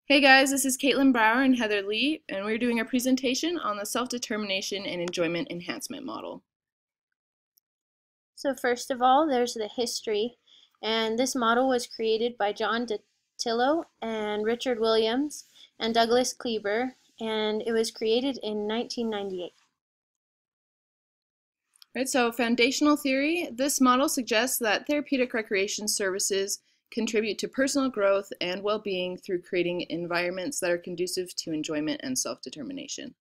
Hey guys, this is Caitlin Brower and Heather Lee, and we're doing a presentation on the self-determination and enjoyment enhancement model. So first of all, there's the history, and this model was created by John Dottillo and Richard Williams and Douglas Kleber, and it was created in 1998. Right, so foundational theory, this model suggests that therapeutic recreation services contribute to personal growth and well-being through creating environments that are conducive to enjoyment and self-determination.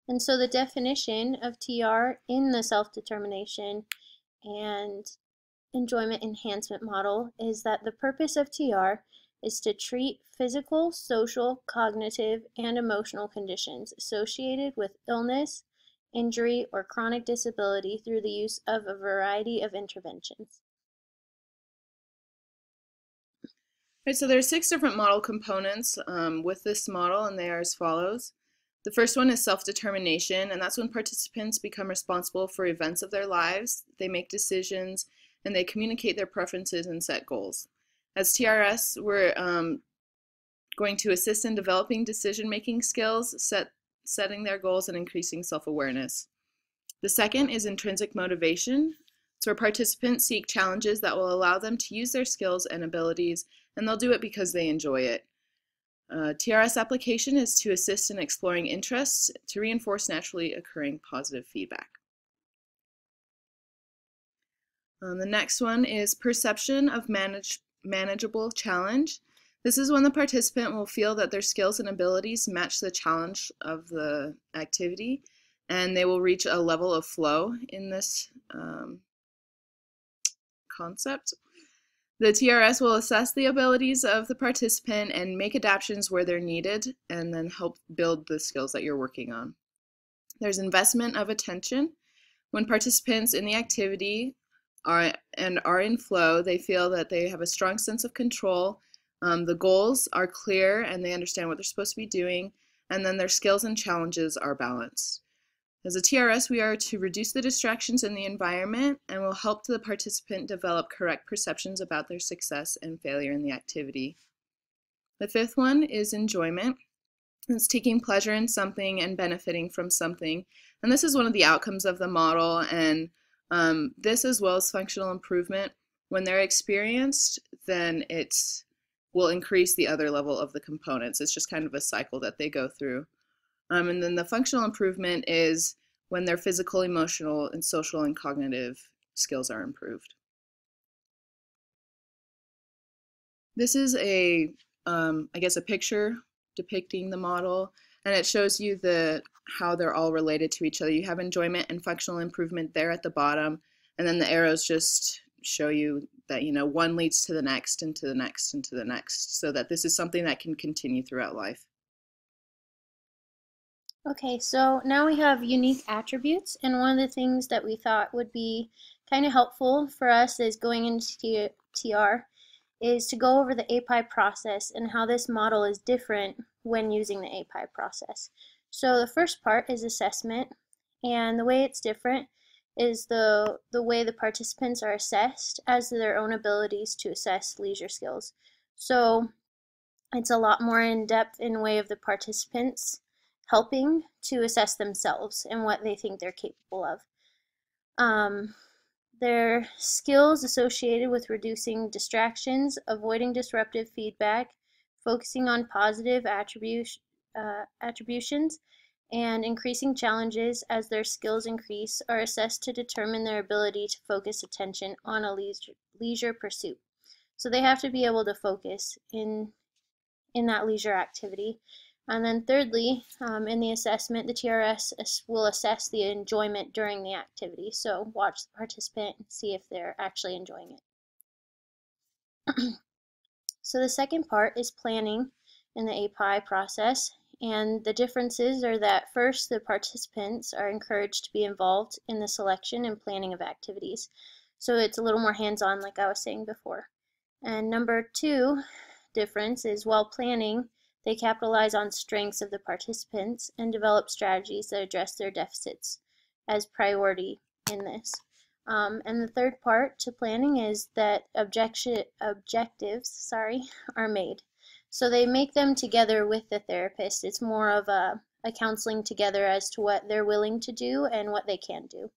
And so the definition of TR in the self-determination and enjoyment enhancement model is that the purpose of TR is to treat physical, social, cognitive, and emotional conditions associated with illness, injury, or chronic disability through the use of a variety of interventions. Right, so there are 6 different model components with this model, and they are as follows. The first one is self-determination, and that's when participants become responsible for events of their lives, they make decisions, and they communicate their preferences and set goals. As TRS, we're going to assist in developing decision-making skills, setting their goals, and increasing self-awareness. The second is intrinsic motivation. It's where participants seek challenges that will allow them to use their skills and abilities, and they'll do it because they enjoy it. TRS application is to assist in exploring interests to reinforce naturally occurring positive feedback. The next one is perception of manageable challenge. This is when the participant will feel that their skills and abilities match the challenge of the activity, and they will reach a level of flow in this concept. The TRS will assess the abilities of the participant and make adaptations where they're needed, and then help build the skills that you're working on. There's investment of attention. When participants in the activity are in flow, they feel that they have a strong sense of control. The goals are clear and they understand what they're supposed to be doing, and then their skills and challenges are balanced. As a TRS, we are to reduce the distractions in the environment and will help the participant develop correct perceptions about their success and failure in the activity. The fifth one is enjoyment. It's taking pleasure in something and benefiting from something. And this is one of the outcomes of the model, and this as well as functional improvement. When they're experienced, then it will increase the other level of the components. It's just kind of a cycle that they go through. And then the functional improvement is when their physical, emotional, and social and cognitive skills are improved. This is I guess a picture depicting the model, and it shows you how they're all related to each other. You have enjoyment and functional improvement there at the bottom, and then the arrows just show you that, one leads to the next and to the next and to the next, so that this is something that can continue throughout life. Okay, so now we have unique attributes, and one of the things that we thought would be kind of helpful for us is going into TR is to go over the API process and how this model is different when using the API process. So the first part is assessment, and the way it's different is the way the participants are assessed as to their own abilities to assess leisure skills. So it's a lot more in depth in way of the participants helping to assess themselves and what they think they're capable of. Their skills associated with reducing distractions, avoiding disruptive feedback, focusing on positive attributions, and increasing challenges as their skills increase are assessed to determine their ability to focus attention on a leisure pursuit. So they have to be able to focus in that leisure activity. And then thirdly, in the assessment, the TRS will assess the enjoyment during the activity. So watch the participant and see if they're actually enjoying it. So the second part is planning in the API process. And the differences are that first, the participants are encouraged to be involved in the selection and planning of activities. So it's a little more hands-on, like I was saying before. And number two difference is while planning, they capitalize on strengths of the participants and develop strategies that address their deficits as priority in this. And the third part to planning is that objectives are made. So they make them together with the therapist. It's more of a counseling together as to what they're willing to do and what they can do.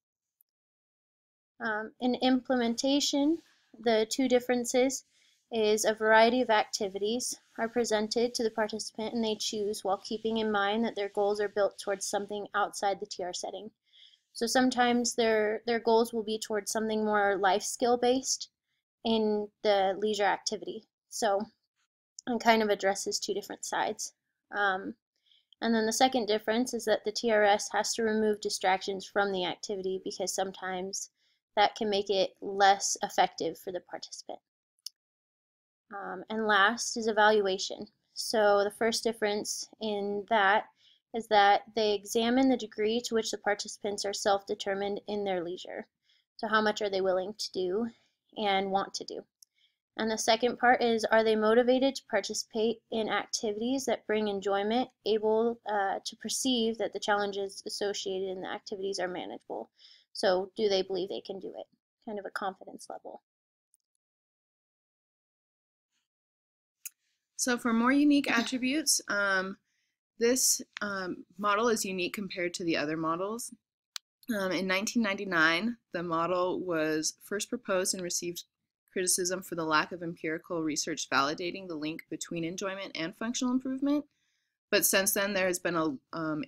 In implementation, the two differences is a variety of activities are presented to the participant and they choose while keeping in mind that their goals are built towards something outside the TR setting. So sometimes their goals will be towards something more life skill based in the leisure activity. So it kind of addresses two different sides. And then the second difference is that the TRS has to remove distractions from the activity because sometimes that can make it less effective for the participant. And last is evaluation. So the first difference in that is that they examine the degree to which the participants are self-determined in their leisure. So how much are they willing to do and want to do. And the second part is, are they motivated to participate in activities that bring enjoyment, able to perceive that the challenges associated in the activities are manageable. So do they believe they can do it? Kind of a confidence level. So for more unique attributes, this model is unique compared to the other models. In 1999, the model was first proposed and received criticism for the lack of empirical research validating the link between enjoyment and functional improvement. But since then, there has been a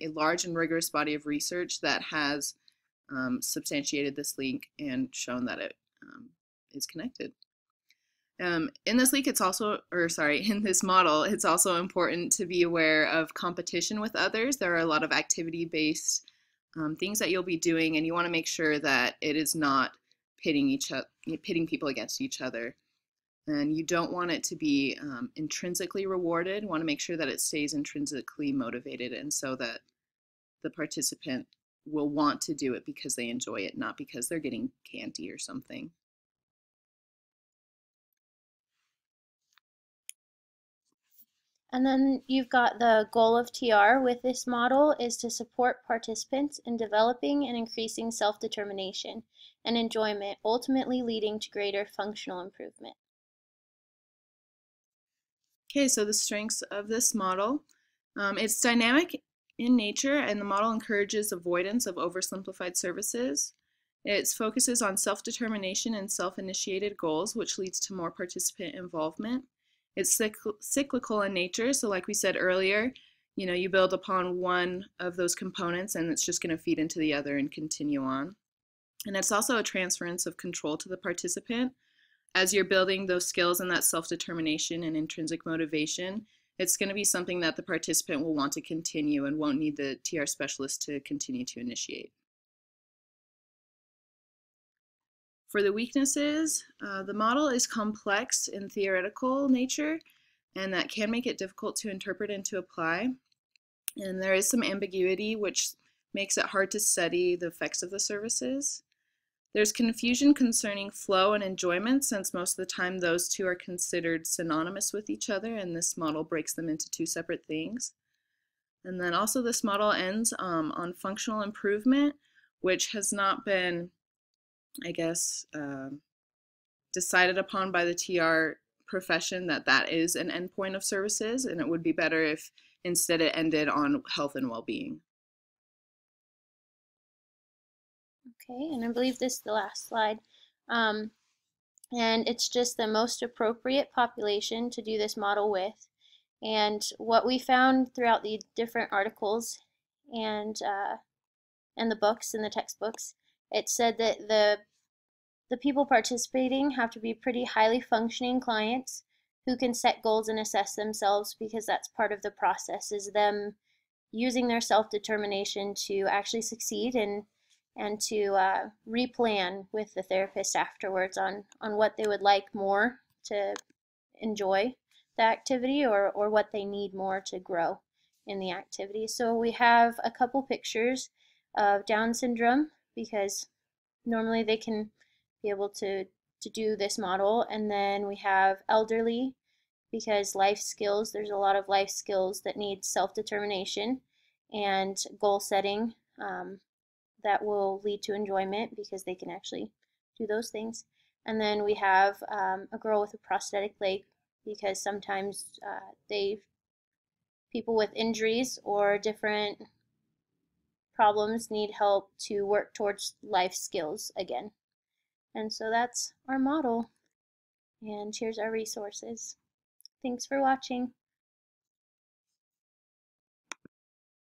large and rigorous body of research that has substantiated this link and shown that it is connected. In this link, in this model, it's also important to be aware of competition with others. There are a lot of activity-based things that you'll be doing, and you want to make sure that it is not pitting people against each other. And you don't want it to be intrinsically rewarded. You want to make sure that it stays intrinsically motivated, and so that the participant will want to do it because they enjoy it, not because they're getting candy or something. And then you've got the goal of TR with this model is to support participants in developing and increasing self-determination and enjoyment, ultimately leading to greater functional improvement. Okay, so the strengths of this model. It's dynamic in nature, and the model encourages avoidance of oversimplified services. It focuses on self-determination and self-initiated goals, which leads to more participant involvement. It's cyclical in nature, so like we said earlier, you build upon one of those components and it's just going to feed into the other and continue on. And it's also a transference of control to the participant. As you're building those skills and that self-determination and intrinsic motivation, it's going to be something that the participant will want to continue and won't need the TR specialist to continue to initiate. For the weaknesses, the model is complex in theoretical nature, and that can make it difficult to interpret and to apply. And there is some ambiguity, which makes it hard to study the effects of the services. There's confusion concerning flow and enjoyment, since most of the time those two are considered synonymous with each other, and this model breaks them into two separate things. And then also this model ends on functional improvement, which has not been, I guess, decided upon by the TR profession that is an endpoint of services, and it would be better if instead it ended on health and well-being. Okay, and I believe this is the last slide. And it's just the most appropriate population to do this model with. And what we found throughout the different articles and the books and the textbooks, it said that the people participating have to be pretty highly functioning clients who can set goals and assess themselves, because that's part of the process, is them using their self-determination to actually succeed and to replan with the therapist afterwards on what they would like more to enjoy the activity or what they need more to grow in the activity. So we have a couple pictures of Down syndrome, because normally they can be able to do this model. And then we have elderly, because life skills, there's a lot of life skills that need self-determination and goal setting that will lead to enjoyment, because they can actually do those things. And then we have a girl with a prosthetic leg, because sometimes people with injuries or different problems need help to work towards life skills again. And so that's our model. And here's our resources. Thanks for watching.